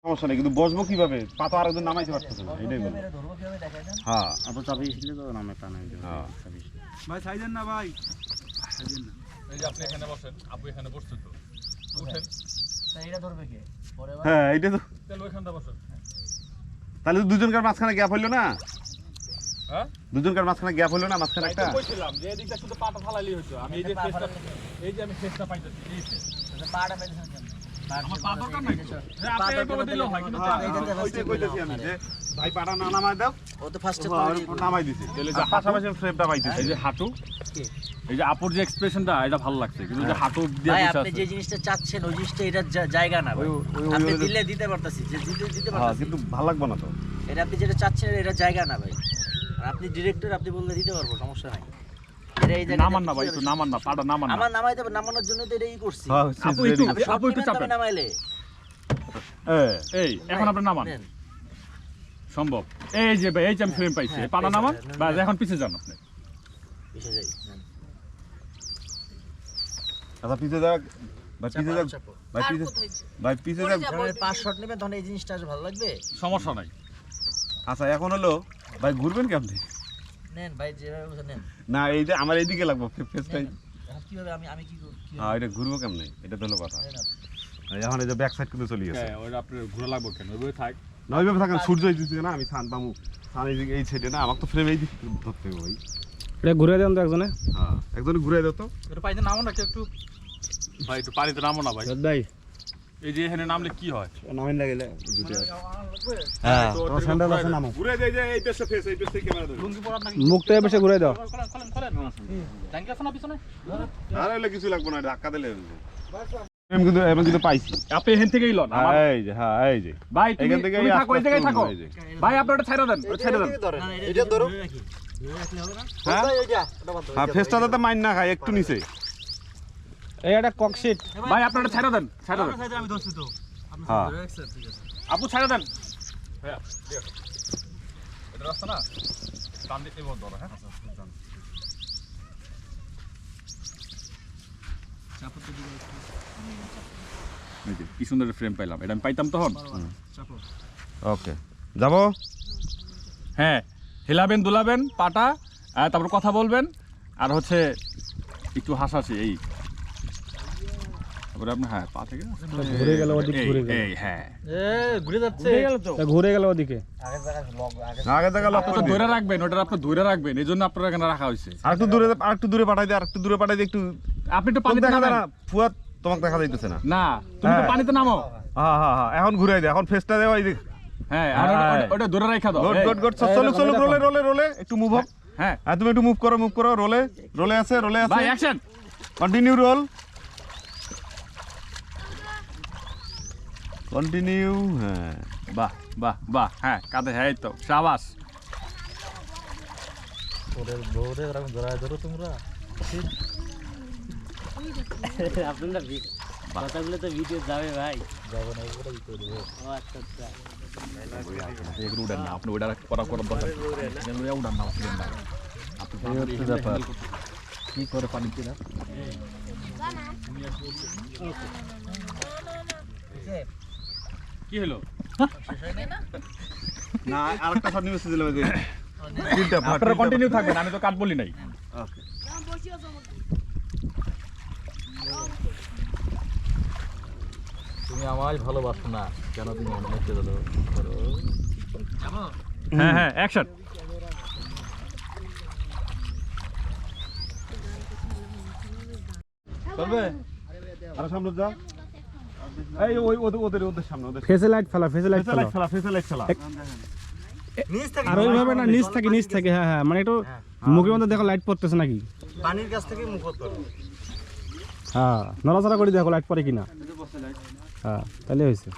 সমস্যা নেই, কিন্তু বসবো কিভাবে? পা তো আরেকজন নামাইতে পারতেছে না, এটাই বলি। হ্যাঁ আপনার চাপে এসেছিল তো নামে তা নাই। হ্যাঁ ভাই সাইজেন না ভাই, সাইজেন না। এই যে আপনি এখানে বসেন, আপু এখানে বসছে তো উঠেন, এটা ধরবে কে পরে? হ্যাঁ এইটা তো, তাহলে ওইখানটা বসেন। তাহলে তো দুজনকার মাঝখানে গ্যাপ হইলো না, হ্যাঁ দুজনকার মাঝখানে গ্যাপ হইলো না, মাঝখানে তাই একটা। তো কইছিলাম যে এদিকটা শুধু পাটা ফালাইলেই হতো। আমি এই যে ফেসটা, এই যে আমি ফেসটা পাইতেছি, এই যে পাড়া মেডিসিন কেন? আমার পা দরকার নাই তো। হ্যাঁ আপনি এইভাবে দিলেও হয়, কিন্তু হ্যাঁ, ওইটাই কইতেছি আমি যে ভাই পাটা না নামাই দাও, ও তো ফার্স্টে নামাই দিছে। তাহলে যে আর পাশাপাশি ফ্রেমটা পাইতেছে। এই যে হাঁটু, এই যে আপুর যে এক্সপ্রেশনটা, এটা ভালো লাগছে, কিন্তু যে হাঁটু দিয়ে ভাই বসে আপনি আছে। যে জিনিসটা চাচ্ছেন ওই জিনিসটা এটা জায়গা না ভাই। আপনি দিলে দিতে পারতাছি, যে দিতে হ্যাঁ পারতাছি, কিন্তু ভালো লাগবে না তো। এটা আপনি যেটা চাচ্ছেন এটা জায়গা না ভাই। আর আপনি ডিরেক্টর, আপনি বললে দিতে পারবো, সমস্যা নাই। এটা এই জায়গা নামান না ভাই, একটু নামান না, পাটা নামান না। আমার নামাইতে হবে, নামানোর জন্য তো এটাই করছি। হ্যাঁ আপু একটু, আপনি আপু একটু চাপেন। নামাইলে এই এখন আপনি নামান, নেন। সম্ভব। এই যে ভাই, এই যে আমি ফ্রেম পাইছি, হ্যাঁ, পাটা নামান, নেন, বাস নেন। এখন পিছে যান আপনি। এসে যাই, নেন। আচ্ছা পিছে যাক, ভাই পিছে যাক, চাপো। ভাই পিছে, ভাই পিছে যাক। যখন পাঁচ শট নেবেন তখন এই জিনিসটা আজ ভালো লাগবে। সমস্যা নাই। আচ্ছা এখন হলো ভাই ঘুরবেন কেমনে? নেন ভাই, যেভাবে বলছেন নেন। না এই যে আমার এইদিকে লাগবো ফেসটাই। নেন। এখন কিভাবে আমি কি করব? হ্যাঁ এটা ঘুরবো কেমনে, এটা তো হলো কথা। নেন আপনি। এখন এই যে ব্যাক সাইড কিন্তু চলে গেছে। হ্যাঁ, ওইটা আপনার ঘোরা লাগবে কেন? ওইভাবে থাক। না ওইভাবে থাকেন, সূর্য এই দিকে না, আমি সান পামু, সান এই সাইডে না, আমার তো ফ্রেম এই দিকে ধরতে হবে ভাই। এটা ঘুরে দেন তো একজনে। হ্যাঁ একজনে ঘুরে দাও তো। এটা পাইতে নামো না একটু, ভাই একটু পানিতে নামো না ভাই। ভাই এই যে এখানে নামলে কি হয়? নামেন লাগলে জুতে হ্যাঁ তো স্যান্ডেল আছে নামো। ঘুরে যাই যে এই পেছনে ফেস, এই পেছনে ক্যামেরা ধরে। লুঙ্গি পরার নাকি? মুখটা এসে ঘুরে দাও। ট্যাঙ্কি আছে না পিছনে? আর হইলে কিছু লাগবে না, ধাক্কা দিলে হইবে। আমি কিন্তু পাইছি। আপনি এখান থেকেই লন। আমার এই যে হ্যাঁ এই যে ভাই এখান তুমি থেকে তুমি এই থাকো, এই আস্তে জায়গায় আস্তে থাকো। এই যে। ভাই আপনি ওটা ছেড়ে দেন, ওটা ছেড়ে দেন। না, এটা ধরো রাখি। ধরে রাখলে হবে না? হ্যাঁ হ্যাঁ ফেসটা যাতে মাইন না খায়, একটু নিচে। এই একটা ককশিট। ভাই আপনি ওটা ছেড়ে দেন, ছেড়ে দেন। আমি ধরছি তো। আপনি হ্যাঁ। ধরে রাখছেন, ঠিক আছে। আপু ছেড়ে দেন। ভাইয়া ঠিক আছে। এটা রাস্তা না, টান দিতে বল ধরো। হ্যাঁ চাপতে দিবে একটু। এই যে কি সুন্দর ফ্রেম পাইলাম, এটা আমি পাইতাম তখন। চাপো। ওকে যাবো। হ্যাঁ, হেলাবেন দুলাবেন পাটা, তারপর কথা বলবেন, আর হচ্ছে একটু হাসাহাসি এই। তারপরে আপনি হ্যাঁ পা থেকে ঘুরে গেল ওদিকে, এই, ঘুরে গেল। এই হ্যাঁ। ঘুরে যাচ্ছে। ঘুরে গেল ওদিকে। আগে দেখা লক আপনি করে তো দিই। ধরে রাখবেন, ওটা আপনি ধরে রাখবেন, এই জন্য আপনার এখানে রাখা হয়েছে। আরেকটু দূরে পাঠাই দে, আরেকটু দূরে পাঠাই দে, একটু আপনি একটু পানি পানিতে দেখা যায় নামেন। না, ফুয়াদ তোমাকে দেখা যাইতেছে না। না, তুমি তো হ্যাঁ। পানিতে নামো। হ্যাঁ হ্যাঁ হ্যাঁ এখন ঘুরাই দে, এখন ফেসটা দেওয়া এই দিক। হ্যাঁ, আর ওটা ধরে রাখা দাও। গুড এই, গুড গুড, চলো চলো রোলে রোলে রোলে, একটু মুভ আপ। হ্যাঁ হ্যাঁ তুমি একটু মুভ করো রোলে, রোলে আছে ভাই অ্যাকশন। Continue role, continue. হ্যাঁ বাহ বাহ বাহ, হ্যাঁ কাঁধে, হ্যাঁ এই তো শাবাশ। ওরে বউরে এরকম ধরায় ধরো তোমরা। আপনারা কথাগুলো তো ভিডিও যাবে ভাই। যাবে না, ওটা কি করবে? ও আচ্ছা আচ্ছা। এগুলো উড়ান না, আপনি ওটা করা করার দরকার নেই। এগুলো উড়ান না, উড়ান না। আপনি ব্যাপার কি করে পানিতে না? কি হলো? না আরেকটা শট নিয়ে দিলাম এই যে তিনটা ভাট। আপনারা কন্টিনিউ থাকবেন, আমি তো কাট বলি নাই। ওকে তুমি আমায় ভালোবাসো না কেন, তুমি অন্যকে করো। হ্যাঁ হ্যাঁ অ্যাকশন। চলবে আর সামনে যা, এই ওই ওদের সামনে, ওদের ফেসে লাইট ফেলা, ফেসে লাইট ফেলা। ফেসে লাইট খেলা। আর ওইভাবে না, নিচ থেকে হ্যাঁ হ্যাঁ, মানে একটু মুখের মধ্যে দেখো লাইট পড়তেছে নাকি। পানির কাছ থেকে মুখ করো। হ্যাঁ নড়াচড়া করে দেখো লাইট পড়ে কিনা। হ্যাঁ তাহলে হয়েছে।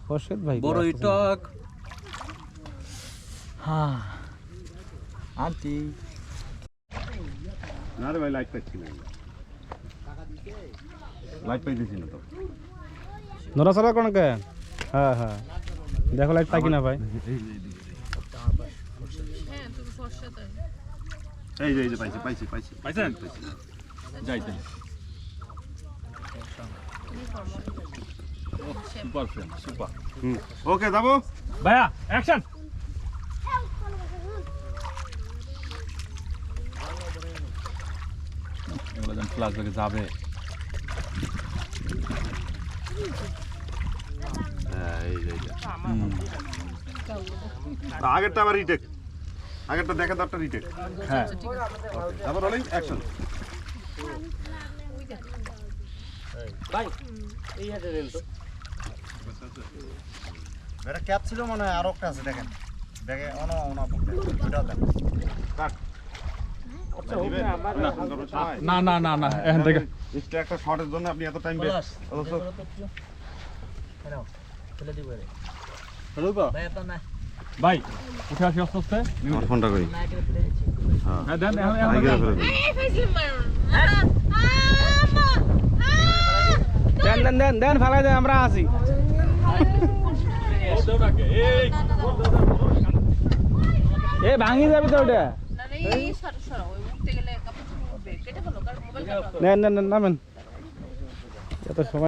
খোরশেদ ভাই বড়ই টক। হ্যাঁ আন্টি না রে ভাই লাইট পাচ্ছি না, লাইট পাইতেছি না তো। নড়াচড়া কোন কে? হ্যাঁ হ্যাঁ দেখো লাইট পাই কিনা ভাই। এই যে পাইছি পাইছি পাইছি পাইছেন? যাইতেন। সুপার ফ্রেন্ড সুপার ওকে যাবো ভাইয়া অ্যাকশন এগুলো যেন ফ্লাশ ব্যাগে যাবে আগেরটা আবার রিটেক আগেরটা দেখা দাঁড়টা রিটেক হ্যাঁ তারপর রোলিং অ্যাকশন ভাই এই হাতে দেন তো এটা ক্যাপ ছিল মনে হয় আর একটা আছে দেখেন ব্যাগে অন দুটো দেন কাট না না না না এখান থেকে এটা একটা শটের জন্য আপনি এত টাইম পলাশ নাও ফেলে দিব রে ভাই আপনার না ভাই উঠে আসি আস্তে আস্তে আমার ফোনটা করি না করে ফেলে দিচ্ছি হ্যাঁ দেন আগে ফেলে দিন দেন ফালাই দেন আমরা আসি এ ভাঙি যাবে তো ওটা নেন নামেন এত সময়